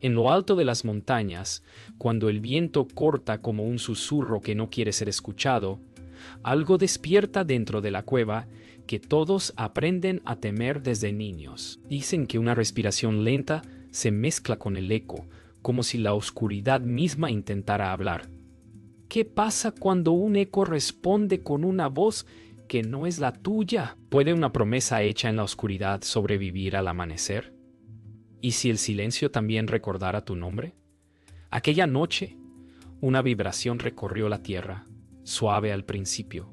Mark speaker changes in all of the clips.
Speaker 1: En lo alto de las montañas, cuando el viento corta como un susurro que no quiere ser escuchado, algo despierta dentro de la cueva que todos aprenden a temer desde niños. Dicen que una respiración lenta se mezcla con el eco, como si la oscuridad misma intentara hablar. ¿Qué pasa cuando un eco responde con una voz que no es la tuya? ¿Puede una promesa hecha en la oscuridad sobrevivir al amanecer? ¿Y si el silencio también recordara tu nombre? Aquella noche, una vibración recorrió la tierra, suave al principio,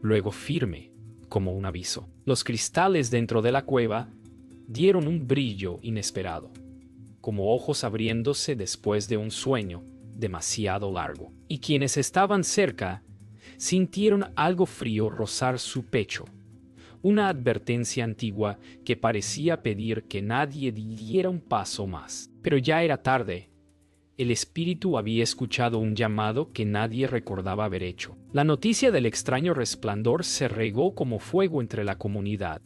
Speaker 1: luego firme como un aviso. Los cristales dentro de la cueva dieron un brillo inesperado, como ojos abriéndose después de un sueño demasiado largo. Y quienes estaban cerca sintieron algo frío rozar su pecho, una advertencia antigua que parecía pedir que nadie diera un paso más. Pero ya era tarde. El espíritu había escuchado un llamado que nadie recordaba haber hecho. La noticia del extraño resplandor se regó como fuego entre la comunidad.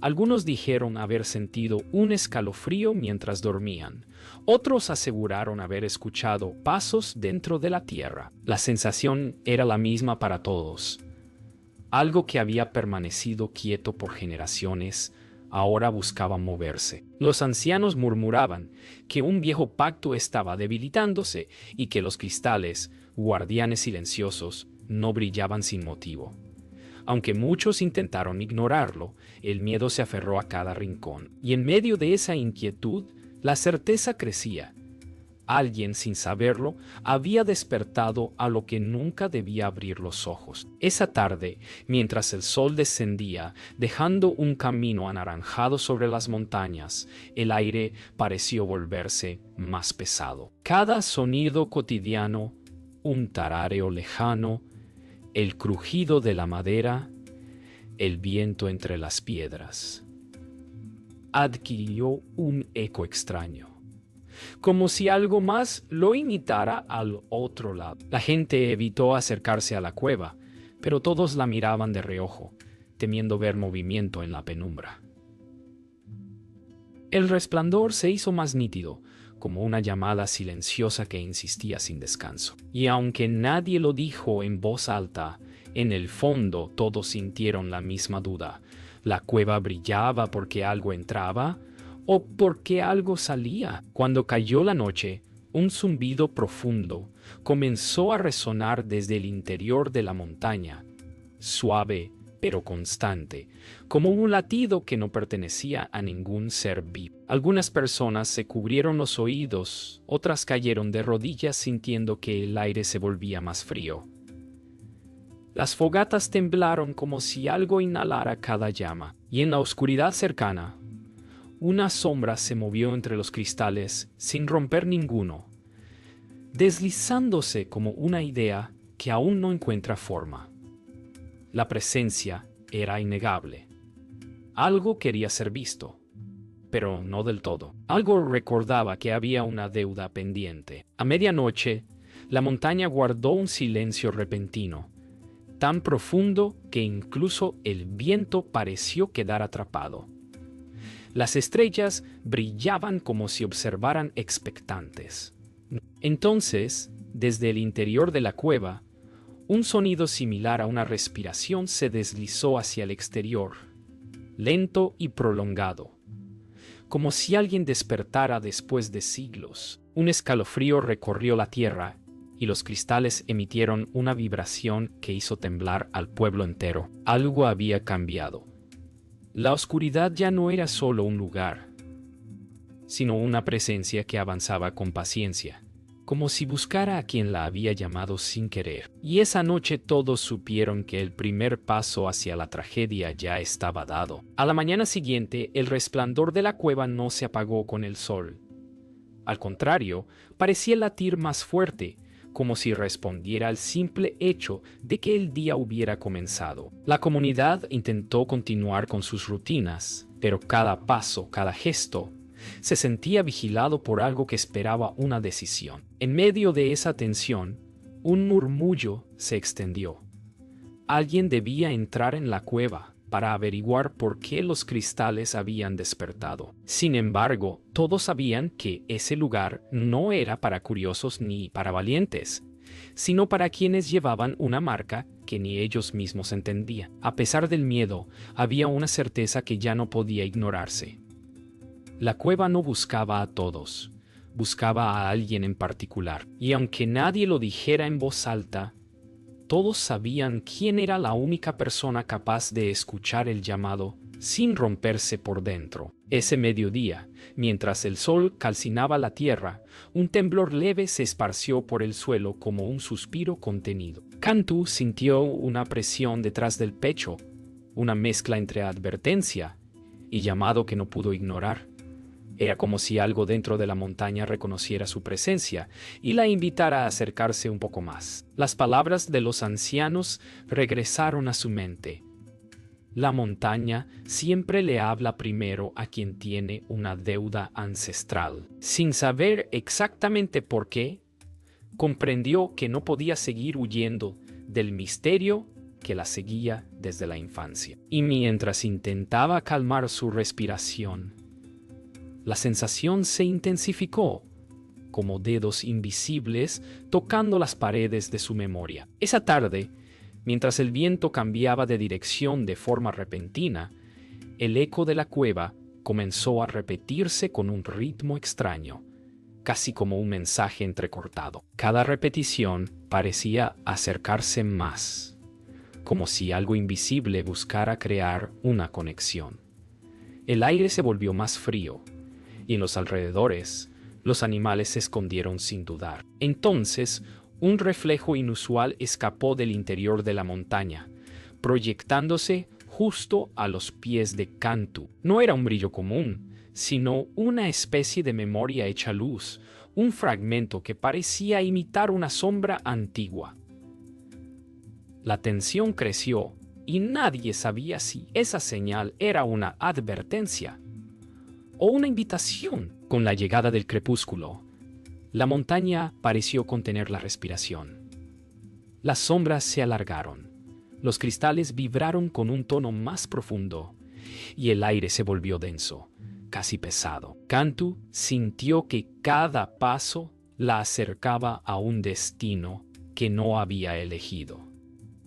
Speaker 1: Algunos dijeron haber sentido un escalofrío mientras dormían. Otros aseguraron haber escuchado pasos dentro de la tierra. La sensación era la misma para todos. Algo que había permanecido quieto por generaciones, ahora buscaba moverse. Los ancianos murmuraban que un viejo pacto estaba debilitándose y que los cristales, guardianes silenciosos, no brillaban sin motivo. Aunque muchos intentaron ignorarlo, el miedo se aferró a cada rincón. Y en medio de esa inquietud, la certeza crecía. Alguien, sin saberlo, había despertado a lo que nunca debía abrir los ojos. Esa tarde, mientras el sol descendía, dejando un camino anaranjado sobre las montañas, el aire pareció volverse más pesado. Cada sonido cotidiano, un tarareo lejano, el crujido de la madera, el viento entre las piedras, adquirió un eco extraño, como si algo más lo imitara al otro lado. La gente evitó acercarse a la cueva, pero todos la miraban de reojo, temiendo ver movimiento en la penumbra. El resplandor se hizo más nítido, como una llamada silenciosa que insistía sin descanso. Y aunque nadie lo dijo en voz alta, en el fondo todos sintieron la misma duda. ¿La cueva brillaba porque algo entraba o porque algo salía? Cuando cayó la noche, un zumbido profundo comenzó a resonar desde el interior de la montaña, suave pero constante, como un latido que no pertenecía a ningún ser vivo. Algunas personas se cubrieron los oídos, otras cayeron de rodillas sintiendo que el aire se volvía más frío. Las fogatas temblaron como si algo inhalara cada llama, y en la oscuridad cercana, una sombra se movió entre los cristales sin romper ninguno, deslizándose como una idea que aún no encuentra forma. La presencia era innegable. Algo quería ser visto, pero no del todo. Algo recordaba que había una deuda pendiente. A medianoche, la montaña guardó un silencio repentino, tan profundo que incluso el viento pareció quedar atrapado. Las estrellas brillaban como si observaran expectantes. Entonces, desde el interior de la cueva, un sonido similar a una respiración se deslizó hacia el exterior, lento y prolongado, como si alguien despertara después de siglos. Un escalofrío recorrió la tierra y los cristales emitieron una vibración que hizo temblar al pueblo entero. Algo había cambiado. La oscuridad ya no era solo un lugar, sino una presencia que avanzaba con paciencia, como si buscara a quien la había llamado sin querer. Y esa noche todos supieron que el primer paso hacia la tragedia ya estaba dado. A la mañana siguiente, el resplandor de la cueva no se apagó con el sol. Al contrario, parecía latir más fuerte, como si respondiera al simple hecho de que el día hubiera comenzado. La comunidad intentó continuar con sus rutinas, pero cada paso, cada gesto, se sentía vigilado por algo que esperaba una decisión. En medio de esa tensión, un murmullo se extendió. Alguien debía entrar en la cueva. para averiguar por qué los cristales habían despertado. Sin embargo, todos sabían que ese lugar no era para curiosos ni para valientes, sino para quienes llevaban una marca que ni ellos mismos entendían. A pesar del miedo, había una certeza que ya no podía ignorarse. La cueva no buscaba a todos, buscaba a alguien en particular. Y aunque nadie lo dijera en voz alta, todos sabían quién era la única persona capaz de escuchar el llamado sin romperse por dentro. Ese mediodía, mientras el sol calcinaba la tierra, un temblor leve se esparció por el suelo como un suspiro contenido. Cantu sintió una presión detrás del pecho, una mezcla entre advertencia y llamado que no pudo ignorar. Era como si algo dentro de la montaña reconociera su presencia y la invitara a acercarse un poco más. Las palabras de los ancianos regresaron a su mente. La montaña siempre le habla primero a quien tiene una deuda ancestral. Sin saber exactamente por qué, comprendió que no podía seguir huyendo del misterio que la seguía desde la infancia. Y mientras intentaba calmar su respiración, la sensación se intensificó, como dedos invisibles tocando las paredes de su memoria. Esa tarde, mientras el viento cambiaba de dirección de forma repentina, el eco de la cueva comenzó a repetirse con un ritmo extraño, casi como un mensaje entrecortado. Cada repetición parecía acercarse más, como si algo invisible buscara crear una conexión. El aire se volvió más frío, y en los alrededores, los animales se escondieron sin dudar. Entonces, un reflejo inusual escapó del interior de la montaña, proyectándose justo a los pies de Cantu. No era un brillo común, sino una especie de memoria hecha luz, un fragmento que parecía imitar una sombra antigua. La tensión creció, y nadie sabía si esa señal era una advertencia o una invitación. Con la llegada del crepúsculo, la montaña pareció contener la respiración. Las sombras se alargaron, los cristales vibraron con un tono más profundo, y el aire se volvió denso, casi pesado. Cantu sintió que cada paso la acercaba a un destino que no había elegido,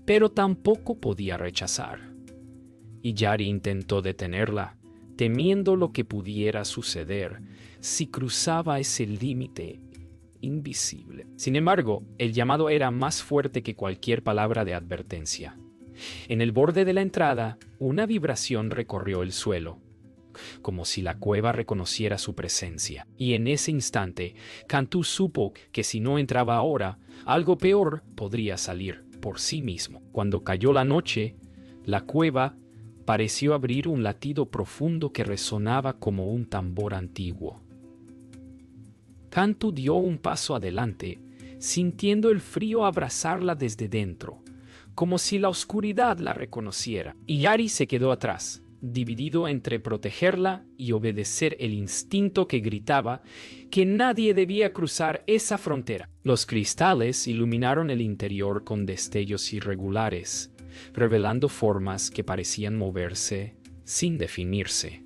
Speaker 1: pero tampoco podía rechazar. Y Yari intentó detenerla, temiendo lo que pudiera suceder si cruzaba ese límite invisible. Sin embargo, el llamado era más fuerte que cualquier palabra de advertencia. En el borde de la entrada, una vibración recorrió el suelo, como si la cueva reconociera su presencia. Y en ese instante, Cantu supo que si no entraba ahora, algo peor podría salir por sí mismo. Cuando cayó la noche, la cueva pareció abrir un latido profundo que resonaba como un tambor antiguo. Cantu dio un paso adelante, sintiendo el frío abrazarla desde dentro, como si la oscuridad la reconociera. Y Yari se quedó atrás, dividido entre protegerla y obedecer el instinto que gritaba que nadie debía cruzar esa frontera. Los cristales iluminaron el interior con destellos irregulares, revelando formas que parecían moverse sin definirse.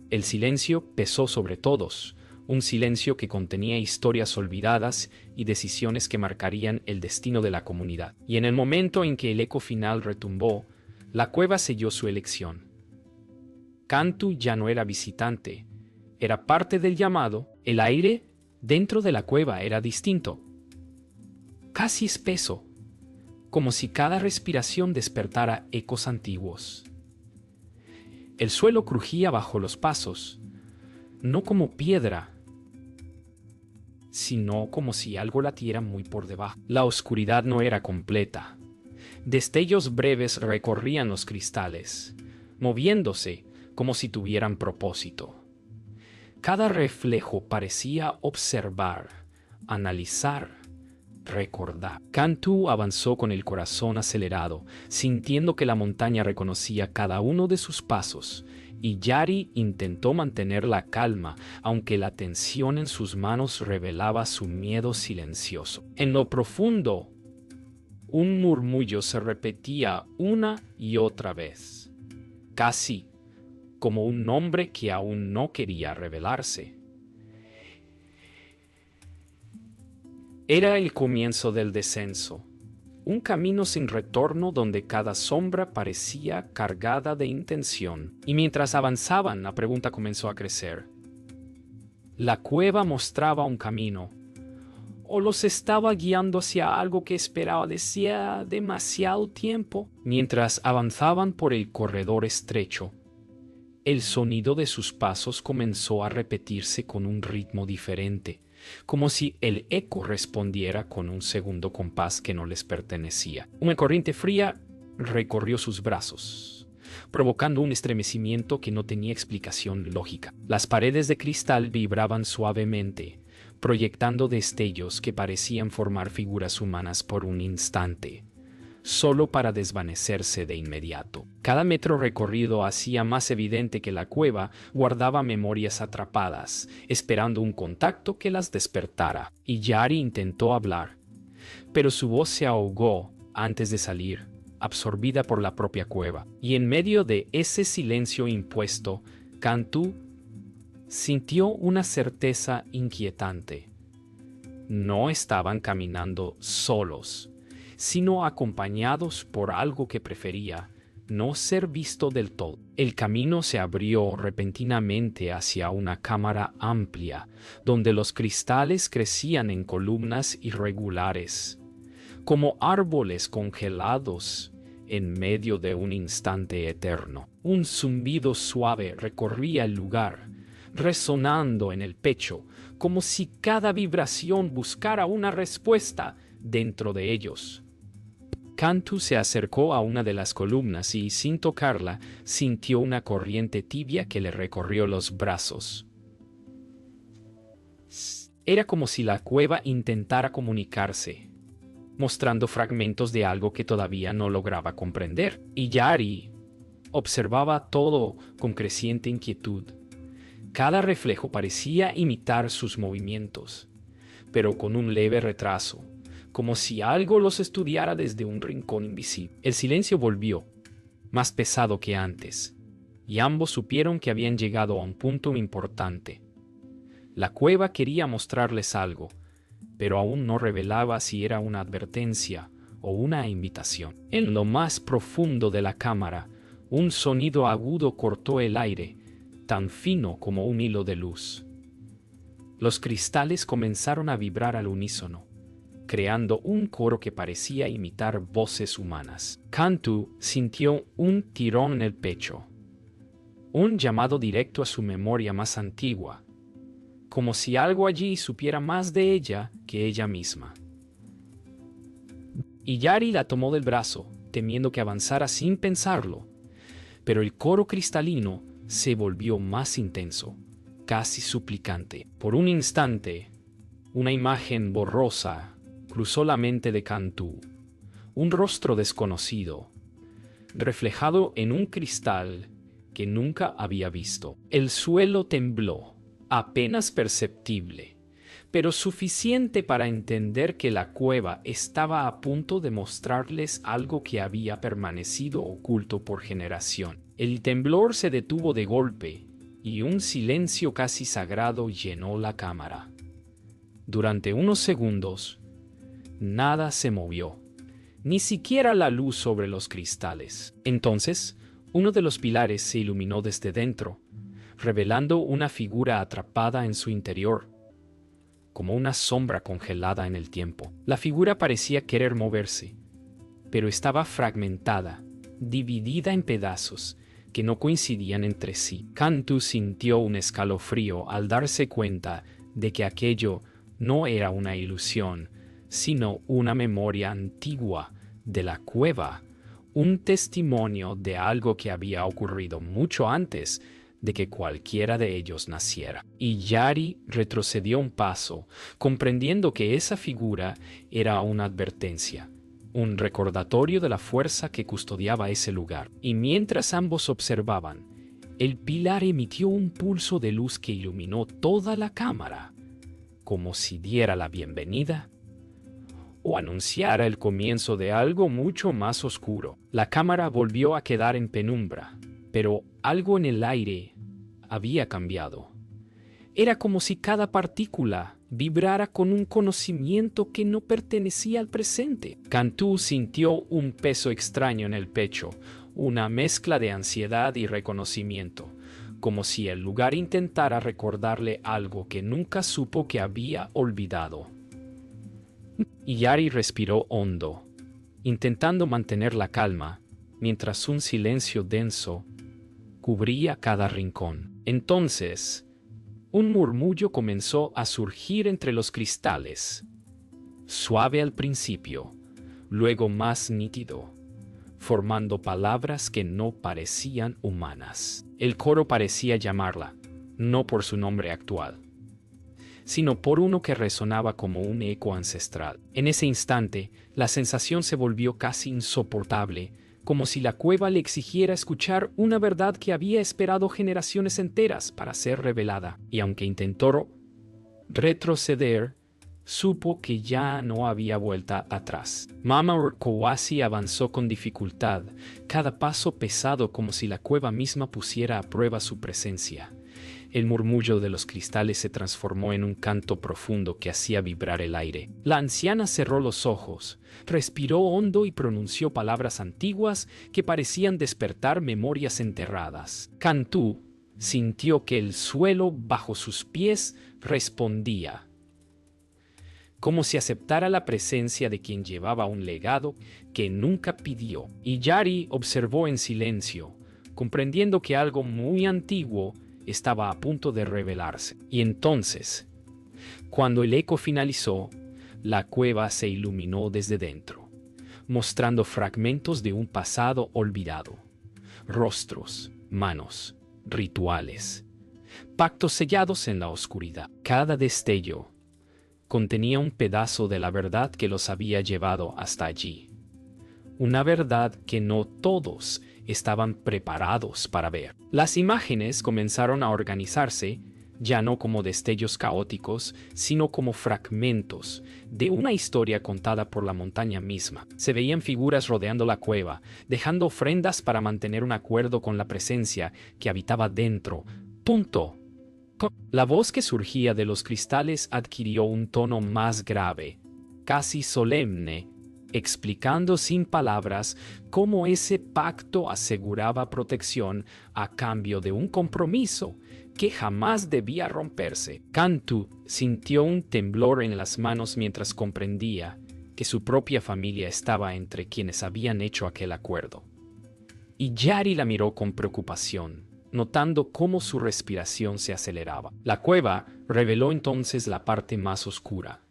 Speaker 1: El silencio pesó sobre todos, un silencio que contenía historias olvidadas y decisiones que marcarían el destino de la comunidad. Y en el momento en que el eco final retumbó, la cueva selló su elección. Cantu ya no era visitante, era parte del llamado. El aire dentro de la cueva era distinto, casi espeso, como si cada respiración despertara ecos antiguos. El suelo crujía bajo los pasos, no como piedra, sino como si algo latiera muy por debajo. La oscuridad no era completa. Destellos breves recorrían los cristales, moviéndose como si tuvieran propósito. Cada reflejo parecía observar, analizar, recordar. Cantu avanzó con el corazón acelerado, sintiendo que la montaña reconocía cada uno de sus pasos, y Yari intentó mantener la calma, aunque la tensión en sus manos revelaba su miedo silencioso. En lo profundo Un murmullo se repetía una y otra vez, casi como un nombre que aún no quería revelarse. Era el comienzo del descenso, un camino sin retorno donde cada sombra parecía cargada de intención. Y mientras avanzaban, la pregunta comenzó a crecer. ¿La cueva mostraba un camino? ¿O los estaba guiando hacia algo que esperaba desde demasiado tiempo? Mientras avanzaban por el corredor estrecho, el sonido de sus pasos comenzó a repetirse con un ritmo diferente, como si el eco respondiera con un segundo compás que no les pertenecía. Una corriente fría recorrió sus brazos, provocando un estremecimiento que no tenía explicación lógica. Las paredes de cristal vibraban suavemente, proyectando destellos que parecían formar figuras humanas por un instante, solo para desvanecerse de inmediato. Cada metro recorrido hacía más evidente que la cueva guardaba memorias atrapadas, esperando un contacto que las despertara. Y Yari intentó hablar, pero su voz se ahogó antes de salir, absorbida por la propia cueva. Y en medio de ese silencio impuesto, Cantu sintió una certeza inquietante. No estaban caminando solos, sino acompañados por algo que prefería no ser visto del todo. El camino se abrió repentinamente hacia una cámara amplia, donde los cristales crecían en columnas irregulares, como árboles congelados en medio de un instante eterno. Un zumbido suave recorría el lugar, resonando en el pecho, como si cada vibración buscara una respuesta dentro de ellos. Cantu se acercó a una de las columnas y, sin tocarla, sintió una corriente tibia que le recorrió los brazos. Era como si la cueva intentara comunicarse, mostrando fragmentos de algo que todavía no lograba comprender. Y Yari observaba todo con creciente inquietud. Cada reflejo parecía imitar sus movimientos, pero con un leve retraso, como si algo los estudiara desde un rincón invisible. El silencio volvió, más pesado que antes, y ambos supieron que habían llegado a un punto importante. La cueva quería mostrarles algo, pero aún no revelaba si era una advertencia o una invitación. En lo más profundo de la cámara, un sonido agudo cortó el aire, tan fino como un hilo de luz. Los cristales comenzaron a vibrar al unísono, creando un coro que parecía imitar voces humanas. Cantu sintió un tirón en el pecho, un llamado directo a su memoria más antigua, como si algo allí supiera más de ella que ella misma. Y Yari la tomó del brazo, temiendo que avanzara sin pensarlo, pero el coro cristalino se volvió más intenso, casi suplicante. Por un instante, una imagen borrosa cruzó la mente de Cantu, un rostro desconocido, reflejado en un cristal que nunca había visto. El suelo tembló, apenas perceptible, pero suficiente para entender que la cueva estaba a punto de mostrarles algo que había permanecido oculto por generación. El temblor se detuvo de golpe y un silencio casi sagrado llenó la cámara. Durante unos segundos, nada se movió, ni siquiera la luz sobre los cristales. Entonces, uno de los pilares se iluminó desde dentro, revelando una figura atrapada en su interior, como una sombra congelada en el tiempo. La figura parecía querer moverse, pero estaba fragmentada, dividida en pedazos que no coincidían entre sí. Cantu sintió un escalofrío al darse cuenta de que aquello no era una ilusión, sino una memoria antigua de la cueva, un testimonio de algo que había ocurrido mucho antes de que cualquiera de ellos naciera. Y Yari retrocedió un paso, comprendiendo que esa figura era una advertencia, un recordatorio de la fuerza que custodiaba ese lugar. Y mientras ambos observaban, el pilar emitió un pulso de luz que iluminó toda la cámara, como si diera la bienvenida o anunciara el comienzo de algo mucho más oscuro. La cámara volvió a quedar en penumbra, pero algo en el aire había cambiado. Era como si cada partícula vibrara con un conocimiento que no pertenecía al presente. Cantú sintió un peso extraño en el pecho, una mezcla de ansiedad y reconocimiento, como si el lugar intentara recordarle algo que nunca supo que había olvidado. Y Yari respiró hondo, intentando mantener la calma, mientras un silencio denso cubría cada rincón. Entonces, un murmullo comenzó a surgir entre los cristales, suave al principio, luego más nítido, formando palabras que no parecían humanas. El coro parecía llamarla, no por su nombre actual, sino por uno que resonaba como un eco ancestral. En ese instante, la sensación se volvió casi insoportable, como si la cueva le exigiera escuchar una verdad que había esperado generaciones enteras para ser revelada. Y aunque intentó retroceder, supo que ya no había vuelta atrás. Mama Urkowasi avanzó con dificultad, cada paso pesado como si la cueva misma pusiera a prueba su presencia. El murmullo de los cristales se transformó en un canto profundo que hacía vibrar el aire. La anciana cerró los ojos, respiró hondo y pronunció palabras antiguas que parecían despertar memorias enterradas. Cantú sintió que el suelo bajo sus pies respondía, como si aceptara la presencia de quien llevaba un legado que nunca pidió. Y Yari observó en silencio, comprendiendo que algo muy antiguo estaba a punto de revelarse. Y entonces, cuando el eco finalizó, la cueva se iluminó desde dentro, mostrando fragmentos de un pasado olvidado, rostros, manos, rituales, pactos sellados en la oscuridad. Cada destello contenía un pedazo de la verdad que los había llevado hasta allí. Una verdad que no todos estaban preparados para ver. Las imágenes comenzaron a organizarse, ya no como destellos caóticos, sino como fragmentos de una historia contada por la montaña misma. Se veían figuras rodeando la cueva, dejando ofrendas para mantener un acuerdo con la presencia que habitaba dentro. Punto. La voz que surgía de los cristales adquirió un tono más grave, casi solemne, explicando sin palabras cómo ese pacto aseguraba protección a cambio de un compromiso que jamás debía romperse. Cantú sintió un temblor en las manos mientras comprendía que su propia familia estaba entre quienes habían hecho aquel acuerdo. Y Yari la miró con preocupación, notando cómo su respiración se aceleraba. La cueva reveló entonces la parte más oscura.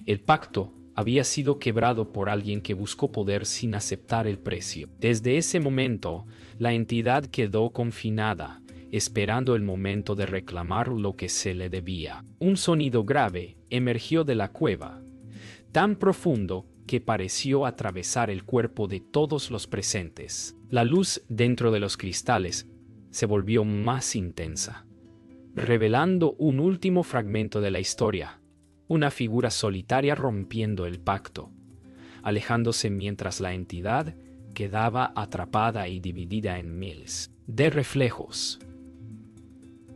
Speaker 1: El pacto había sido quebrado por alguien que buscó poder sin aceptar el precio. Desde ese momento, la entidad quedó confinada, esperando el momento de reclamar lo que se le debía. Un sonido grave emergió de la cueva, tan profundo que pareció atravesar el cuerpo de todos los presentes. La luz dentro de los cristales se volvió más intensa, revelando un último fragmento de la historia. Una figura solitaria rompiendo el pacto, alejándose mientras la entidad quedaba atrapada y dividida en miles de reflejos.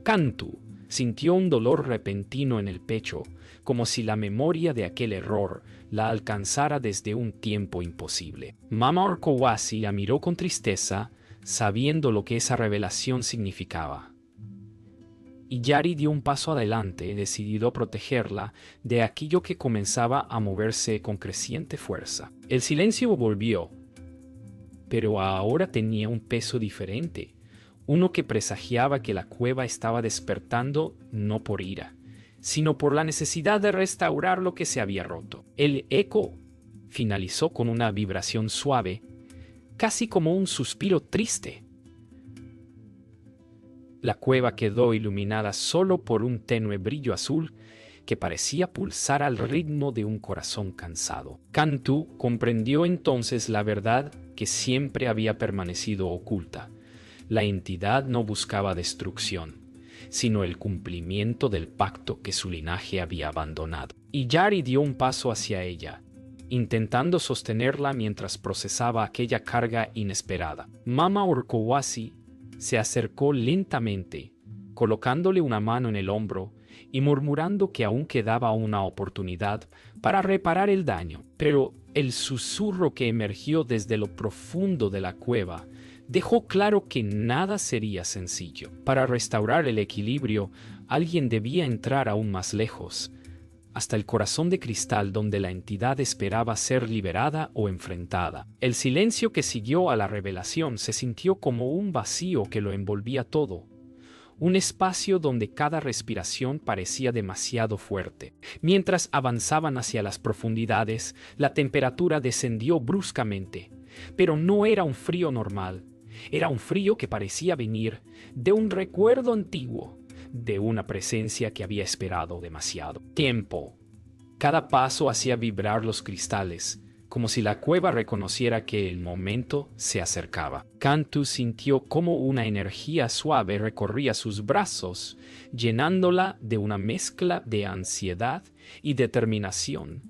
Speaker 1: Cantú sintió un dolor repentino en el pecho, como si la memoria de aquel error la alcanzara desde un tiempo imposible. Mama Urkowasi la miró con tristeza, sabiendo lo que esa revelación significaba. Y Yari dio un paso adelante, decidido a protegerla de aquello que comenzaba a moverse con creciente fuerza. El silencio volvió, pero ahora tenía un peso diferente, uno que presagiaba que la cueva estaba despertando no por ira, sino por la necesidad de restaurar lo que se había roto. El eco finalizó con una vibración suave, casi como un suspiro triste. La cueva quedó iluminada solo por un tenue brillo azul que parecía pulsar al ritmo de un corazón cansado. Cantú comprendió entonces la verdad que siempre había permanecido oculta. La entidad no buscaba destrucción, sino el cumplimiento del pacto que su linaje había abandonado. Y Yari dio un paso hacia ella, intentando sostenerla mientras procesaba aquella carga inesperada. Mama Orkowasi se acercó lentamente, colocándole una mano en el hombro y murmurando que aún quedaba una oportunidad para reparar el daño. Pero el susurro que emergió desde lo profundo de la cueva dejó claro que nada sería sencillo. Para restaurar el equilibrio, alguien debía entrar aún más lejos, hasta el corazón de cristal donde la entidad esperaba ser liberada o enfrentada. El silencio que siguió a la revelación se sintió como un vacío que lo envolvía todo, un espacio donde cada respiración parecía demasiado fuerte. Mientras avanzaban hacia las profundidades, la temperatura descendió bruscamente, pero no era un frío normal. Era un frío que parecía venir de un recuerdo antiguo, de una presencia que había esperado demasiado tiempo. Cada paso hacía vibrar los cristales, como si la cueva reconociera que el momento se acercaba. Cantu sintió cómo una energía suave recorría sus brazos, llenándola de una mezcla de ansiedad y determinación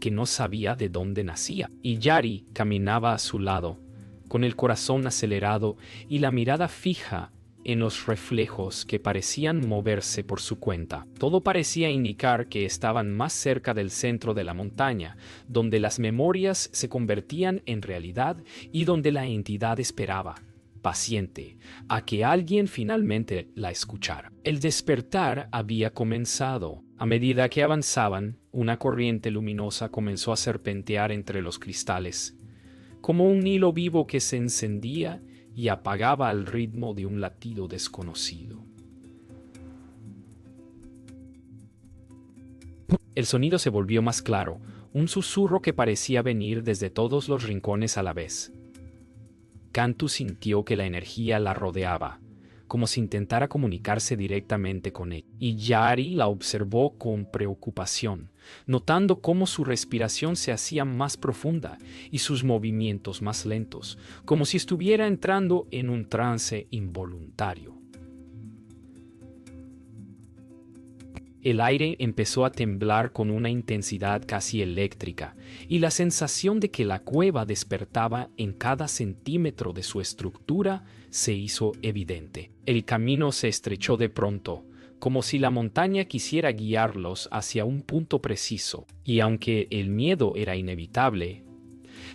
Speaker 1: que no sabía de dónde nacía. Y Yari caminaba a su lado, con el corazón acelerado y la mirada fija en los reflejos que parecían moverse por su cuenta. Todo parecía indicar que estaban más cerca del centro de la montaña, donde las memorias se convertían en realidad y donde la entidad esperaba, paciente, a que alguien finalmente la escuchara. El despertar había comenzado. A medida que avanzaban, una corriente luminosa comenzó a serpentear entre los cristales, como un hilo vivo que se encendía y apagaba al ritmo de un latido desconocido. El sonido se volvió más claro, un susurro que parecía venir desde todos los rincones a la vez. Cantu sintió que la energía la rodeaba, como si intentara comunicarse directamente con ella. Y Yari la observó con preocupación, notando cómo su respiración se hacía más profunda y sus movimientos más lentos, como si estuviera entrando en un trance involuntario. El aire empezó a temblar con una intensidad casi eléctrica, y la sensación de que la cueva despertaba en cada centímetro de su estructura se hizo evidente. El camino se estrechó de pronto, como si la montaña quisiera guiarlos hacia un punto preciso, y aunque el miedo era inevitable,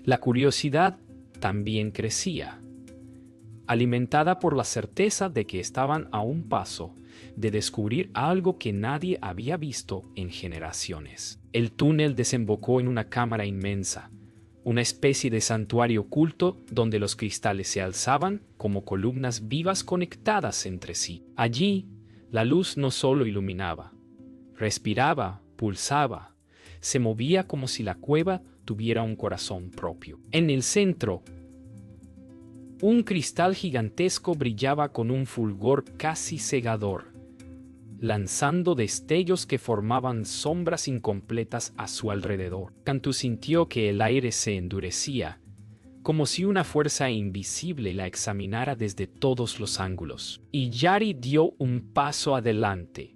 Speaker 1: la curiosidad también crecía, alimentada por la certeza de que estaban a un paso de descubrir algo que nadie había visto en generaciones. El túnel desembocó en una cámara inmensa, una especie de santuario oculto donde los cristales se alzaban como columnas vivas conectadas entre sí. Allí, la luz no solo iluminaba, respiraba, pulsaba, se movía como si la cueva tuviera un corazón propio. En el centro, un cristal gigantesco brillaba con un fulgor casi cegador, lanzando destellos que formaban sombras incompletas a su alrededor. Cantu sintió que el aire se endurecía, como si una fuerza invisible la examinara desde todos los ángulos. Y Yari dio un paso adelante,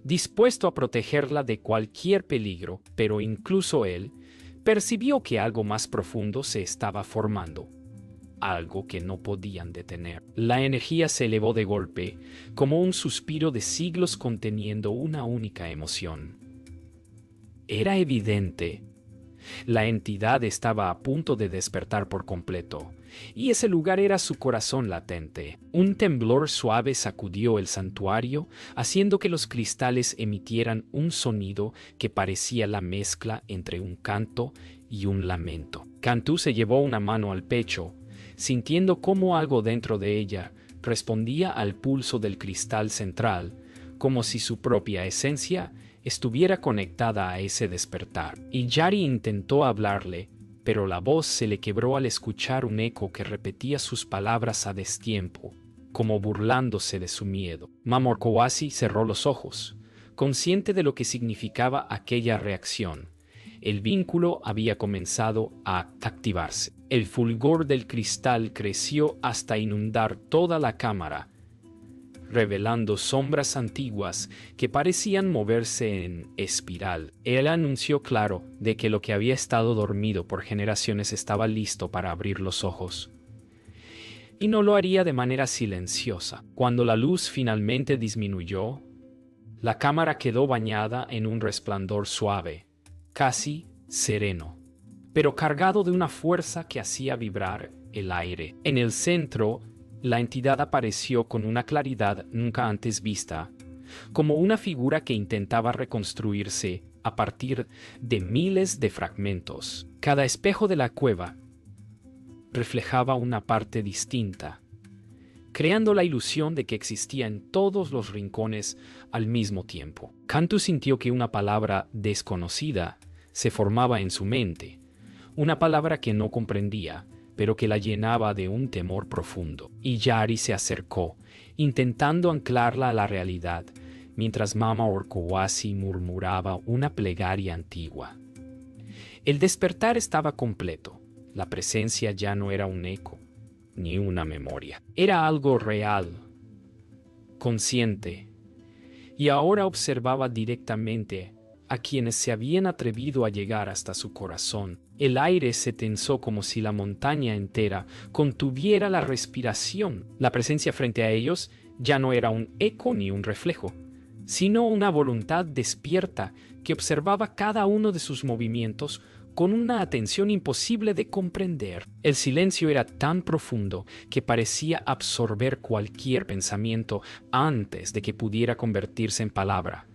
Speaker 1: dispuesto a protegerla de cualquier peligro, pero incluso él percibió que algo más profundo se estaba formando, algo que no podían detener. La energía se elevó de golpe, como un suspiro de siglos conteniendo una única emoción. Era evidente. La entidad estaba a punto de despertar por completo, y ese lugar era su corazón latente. Un temblor suave sacudió el santuario, haciendo que los cristales emitieran un sonido que parecía la mezcla entre un canto y un lamento. Cantu se llevó una mano al pecho, sintiendo cómo algo dentro de ella respondía al pulso del cristal central, como si su propia esencia estuviera conectada a ese despertar. Y Yari intentó hablarle, pero la voz se le quebró al escuchar un eco que repetía sus palabras a destiempo, como burlándose de su miedo. Mama Orkowasi cerró los ojos, consciente de lo que significaba aquella reacción. El vínculo había comenzado a activarse. El fulgor del cristal creció hasta inundar toda la cámara, revelando sombras antiguas que parecían moverse en espiral. Él anunció claro de que lo que había estado dormido por generaciones estaba listo para abrir los ojos. Y no lo haría de manera silenciosa. Cuando la luz finalmente disminuyó, la cámara quedó bañada en un resplandor suave, casi sereno, pero cargado de una fuerza que hacía vibrar el aire. En el centro, la entidad apareció con una claridad nunca antes vista, como una figura que intentaba reconstruirse a partir de miles de fragmentos. Cada espejo de la cueva reflejaba una parte distinta, creando la ilusión de que existía en todos los rincones al mismo tiempo. Cantu sintió que una palabra desconocida se formaba en su mente, una palabra que no comprendía, pero que la llenaba de un temor profundo. Y Yari se acercó, intentando anclarla a la realidad, mientras Mama Orcowasi murmuraba una plegaria antigua. El despertar estaba completo. La presencia ya no era un eco, ni una memoria. Era algo real, consciente, y ahora observaba directamente a quienes se habían atrevido a llegar hasta su corazón. El aire se tensó como si la montaña entera contuviera la respiración. La presencia frente a ellos ya no era un eco ni un reflejo, sino una voluntad despierta que observaba cada uno de sus movimientos con una atención imposible de comprender. El silencio era tan profundo que parecía absorber cualquier pensamiento antes de que pudiera convertirse en palabra.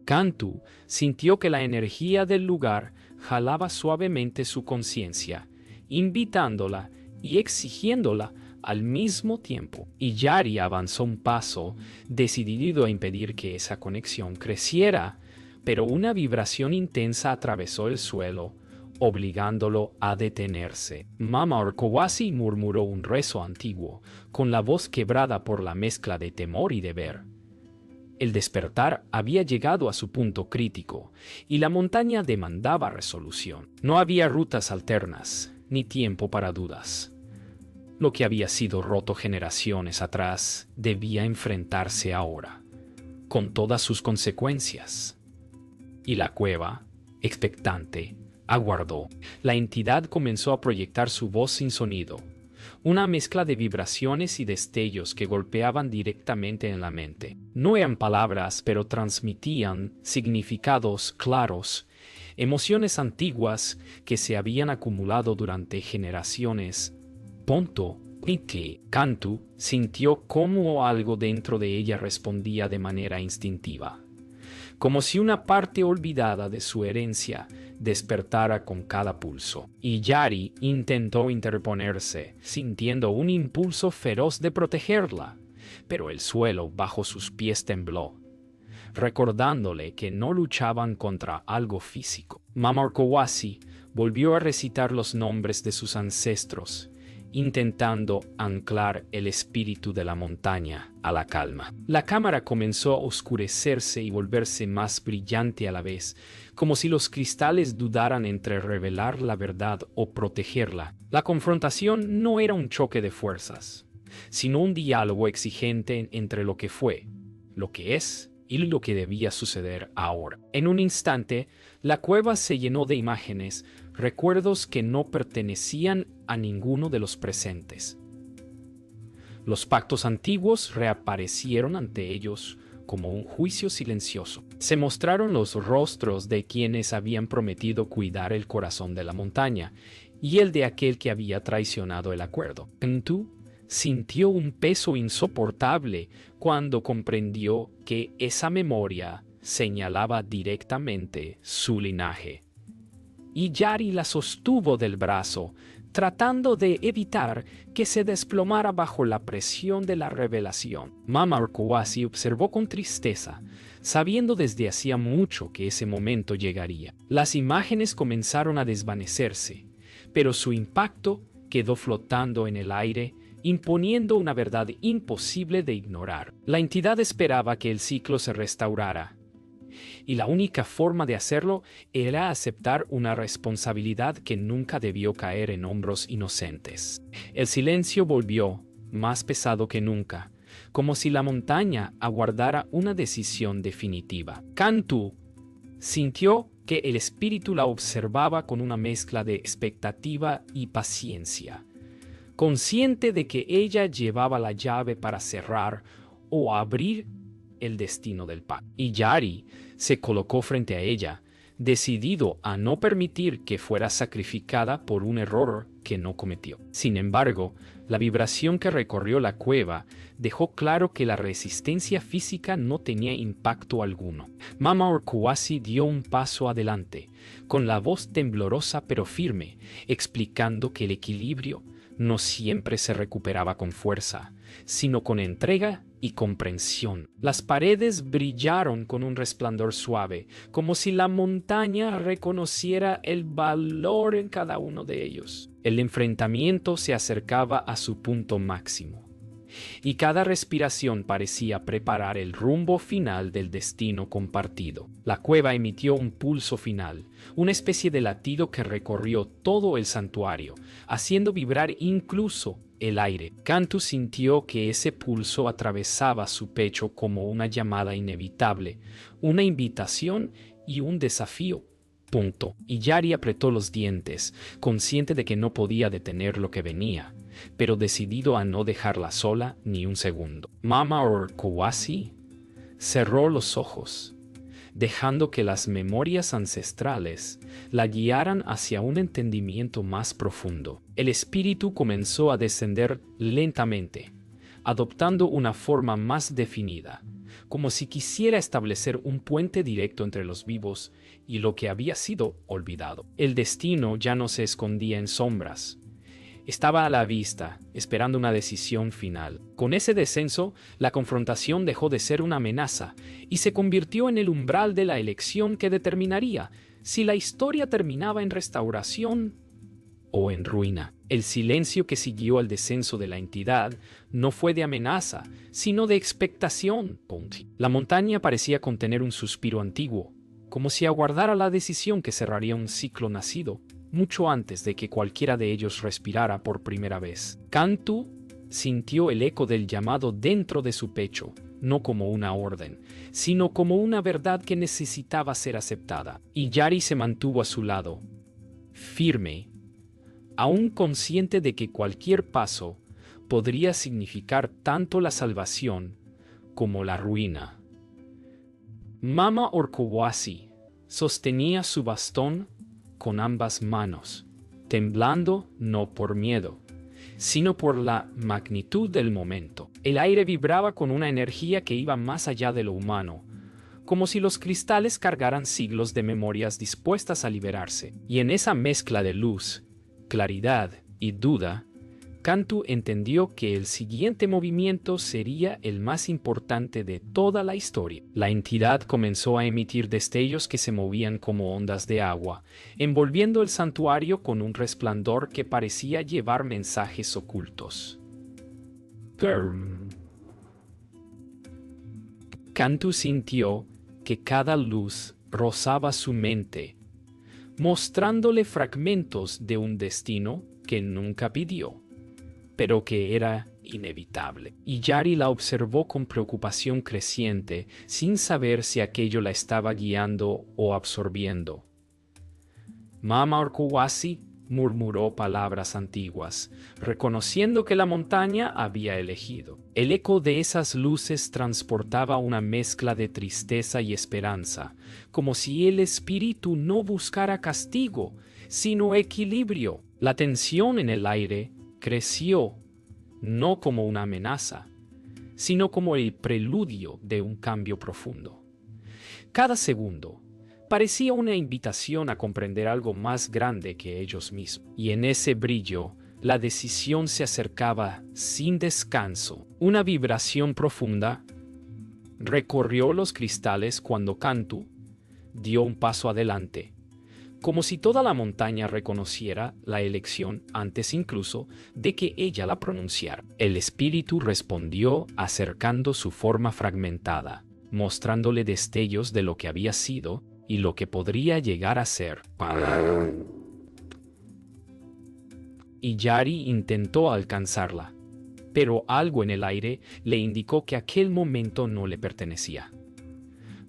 Speaker 1: Cantu sintió que la energía del lugar jalaba suavemente su conciencia, invitándola y exigiéndola al mismo tiempo. Y Yari avanzó un paso, decidido a impedir que esa conexión creciera, pero una vibración intensa atravesó el suelo, obligándolo a detenerse. Mama Orcowasi murmuró un rezo antiguo, con la voz quebrada por la mezcla de temor y deber. El despertar había llegado a su punto crítico, y la montaña demandaba resolución. No había rutas alternas, ni tiempo para dudas. Lo que había sido roto generaciones atrás debía enfrentarse ahora, con todas sus consecuencias. Y la cueva, expectante, aguardó. La entidad comenzó a proyectar su voz sin sonido, una mezcla de vibraciones y destellos que golpeaban directamente en la mente. No eran palabras, pero transmitían significados claros, emociones antiguas que se habían acumulado durante generaciones. Cantu sintió cómo algo dentro de ella respondía de manera instintiva, como si una parte olvidada de su herencia despertara con cada pulso. Y Yari intentó interponerse, sintiendo un impulso feroz de protegerla, pero el suelo bajo sus pies tembló, recordándole que no luchaban contra algo físico. Mama Orcowasi volvió a recitar los nombres de sus ancestros, intentando anclar el espíritu de la montaña a la calma. La cámara comenzó a oscurecerse y volverse más brillante a la vez, como si los cristales dudaran entre revelar la verdad o protegerla. La confrontación no era un choque de fuerzas, sino un diálogo exigente entre lo que fue, lo que es y lo que debía suceder ahora. En un instante, la cueva se llenó de imágenes, recuerdos que no pertenecían a ninguno de los presentes. Los pactos antiguos reaparecieron ante ellos como un juicio silencioso. Se mostraron los rostros de quienes habían prometido cuidar el corazón de la montaña y el de aquel que había traicionado el acuerdo. Cantu sintió un peso insoportable cuando comprendió que esa memoria señalaba directamente su linaje. Y Yari la sostuvo del brazo, tratando de evitar que se desplomara bajo la presión de la revelación. Mama Orcowasi observó con tristeza, sabiendo desde hacía mucho que ese momento llegaría. Las imágenes comenzaron a desvanecerse, pero su impacto quedó flotando en el aire, imponiendo una verdad imposible de ignorar. La entidad esperaba que el ciclo se restaurara, y la única forma de hacerlo era aceptar una responsabilidad que nunca debió caer en hombros inocentes. El silencio volvió, más pesado que nunca, como si la montaña aguardara una decisión definitiva. Cantu sintió que el espíritu la observaba con una mezcla de expectativa y paciencia, consciente de que ella llevaba la llave para cerrar o abrir el destino del pacto. Y Yari se colocó frente a ella, decidido a no permitir que fuera sacrificada por un error que no cometió. Sin embargo, la vibración que recorrió la cueva dejó claro que la resistencia física no tenía impacto alguno. Mama Orkuasi dio un paso adelante, con la voz temblorosa pero firme, explicando que el equilibrio no siempre se recuperaba con fuerza, sino con entrega y comprensión. Las paredes brillaron con un resplandor suave, como si la montaña reconociera el valor en cada uno de ellos. El enfrentamiento se acercaba a su punto máximo, y cada respiración parecía preparar el rumbo final del destino compartido. La cueva emitió un pulso final, una especie de latido que recorrió todo el santuario, haciendo vibrar incluso el aire. Cantu sintió que ese pulso atravesaba su pecho como una llamada inevitable, una invitación y un desafío. Y Yari apretó los dientes, consciente de que no podía detener lo que venía, pero decidido a no dejarla sola ni un segundo. Mama Orkuasi cerró los ojos, dejando que las memorias ancestrales la guiaran hacia un entendimiento más profundo. El espíritu comenzó a descender lentamente, adoptando una forma más definida, como si quisiera establecer un puente directo entre los vivos y lo que había sido olvidado. El destino ya no se escondía en sombras. Estaba a la vista, esperando una decisión final. Con ese descenso, la confrontación dejó de ser una amenaza y se convirtió en el umbral de la elección que determinaría si la historia terminaba en restauración o en ruina. El silencio que siguió al descenso de la entidad no fue de amenaza, sino de expectación. La montaña parecía contener un suspiro antiguo, como si aguardara la decisión que cerraría un ciclo nacido mucho antes de que cualquiera de ellos respirara por primera vez. Cantu sintió el eco del llamado dentro de su pecho, no como una orden, sino como una verdad que necesitaba ser aceptada. Y Yari se mantuvo a su lado, firme, aún consciente de que cualquier paso podría significar tanto la salvación como la ruina. Mama Orkuasi sostenía su bastón con ambas manos, temblando no por miedo, sino por la magnitud del momento. El aire vibraba con una energía que iba más allá de lo humano, como si los cristales cargaran siglos de memorias dispuestas a liberarse. Y en esa mezcla de luz, claridad y duda, Cantu entendió que el siguiente movimiento sería el más importante de toda la historia. La entidad comenzó a emitir destellos que se movían como ondas de agua, envolviendo el santuario con un resplandor que parecía llevar mensajes ocultos. Cantu sintió que cada luz rozaba su mente, mostrándole fragmentos de un destino que nunca pidió, pero que era inevitable. Y Yari la observó con preocupación creciente, sin saber si aquello la estaba guiando o absorbiendo. Mama Orkuasi murmuró palabras antiguas, reconociendo que la montaña había elegido. El eco de esas luces transportaba una mezcla de tristeza y esperanza, como si el espíritu no buscara castigo, sino equilibrio. La tensión en el aire creció, no como una amenaza, sino como el preludio de un cambio profundo. Cada segundo parecía una invitación a comprender algo más grande que ellos mismos, y en ese brillo la decisión se acercaba sin descanso. Una vibración profunda recorrió los cristales cuando Cantu dio un paso adelante, como si toda la montaña reconociera la elección antes incluso de que ella la pronunciara. El espíritu respondió acercando su forma fragmentada, mostrándole destellos de lo que había sido y lo que podría llegar a ser. Y Yari intentó alcanzarla, pero algo en el aire le indicó que aquel momento no le pertenecía.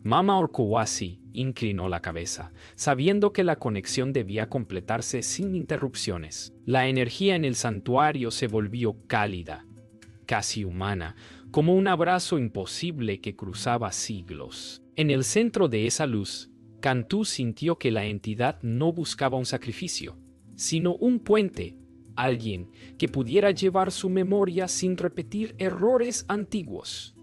Speaker 1: Mama Orkowasi inclinó la cabeza, sabiendo que la conexión debía completarse sin interrupciones. La energía en el santuario se volvió cálida, casi humana, como un abrazo imposible que cruzaba siglos. En el centro de esa luz, Cantú sintió que la entidad no buscaba un sacrificio, sino un puente, alguien que pudiera llevar su memoria sin repetir errores antiguos.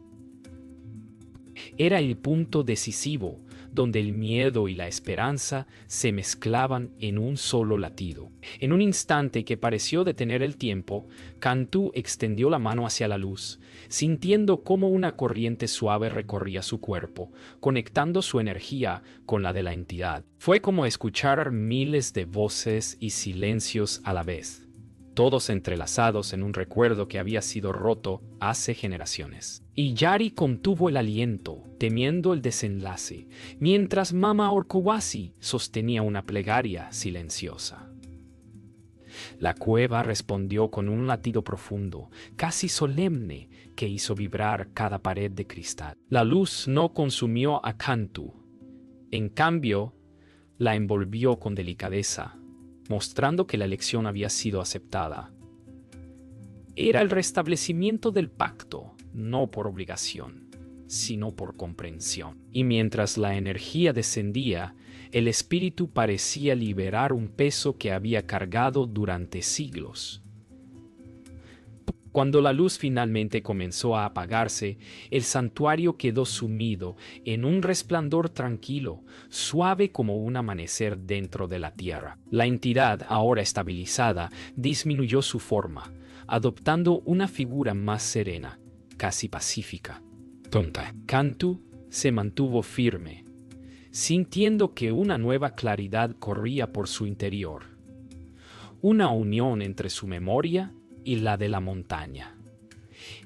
Speaker 1: Era el punto decisivo, donde el miedo y la esperanza se mezclaban en un solo latido. En un instante que pareció detener el tiempo, Cantú extendió la mano hacia la luz, sintiendo cómo una corriente suave recorría su cuerpo, conectando su energía con la de la entidad. Fue como escuchar miles de voces y silencios a la vez, todos entrelazados en un recuerdo que había sido roto hace generaciones. Y Yari contuvo el aliento, temiendo el desenlace, mientras Mama Orkowasi sostenía una plegaria silenciosa. La cueva respondió con un latido profundo, casi solemne, que hizo vibrar cada pared de cristal. La luz no consumió a Cantú. En cambio, la envolvió con delicadeza, mostrando que la elección había sido aceptada. Era el restablecimiento del pacto, no por obligación, sino por comprensión. Y mientras la energía descendía, el espíritu parecía liberar un peso que había cargado durante siglos. Cuando la luz finalmente comenzó a apagarse, el santuario quedó sumido en un resplandor tranquilo, suave como un amanecer dentro de la tierra. La entidad, ahora estabilizada, disminuyó su forma, adoptando una figura más serena, casi pacífica. Cantú se mantuvo firme, sintiendo que una nueva claridad corría por su interior, una unión entre su memoria y la de la montaña.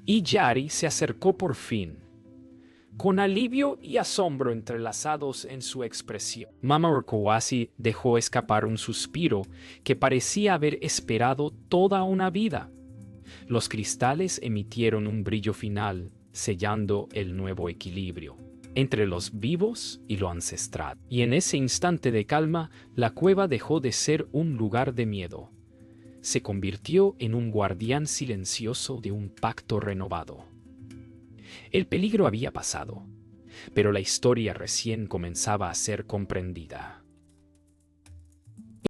Speaker 1: Y Yari se acercó por fin, con alivio y asombro entrelazados en su expresión. Mama Orkowasi dejó escapar un suspiro que parecía haber esperado toda una vida. Los cristales emitieron un brillo final, sellando el nuevo equilibrio entre los vivos y lo ancestral. Y en ese instante de calma, la cueva dejó de ser un lugar de miedo. Se convirtió en un guardián silencioso de un pacto renovado. El peligro había pasado, pero la historia recién comenzaba a ser comprendida.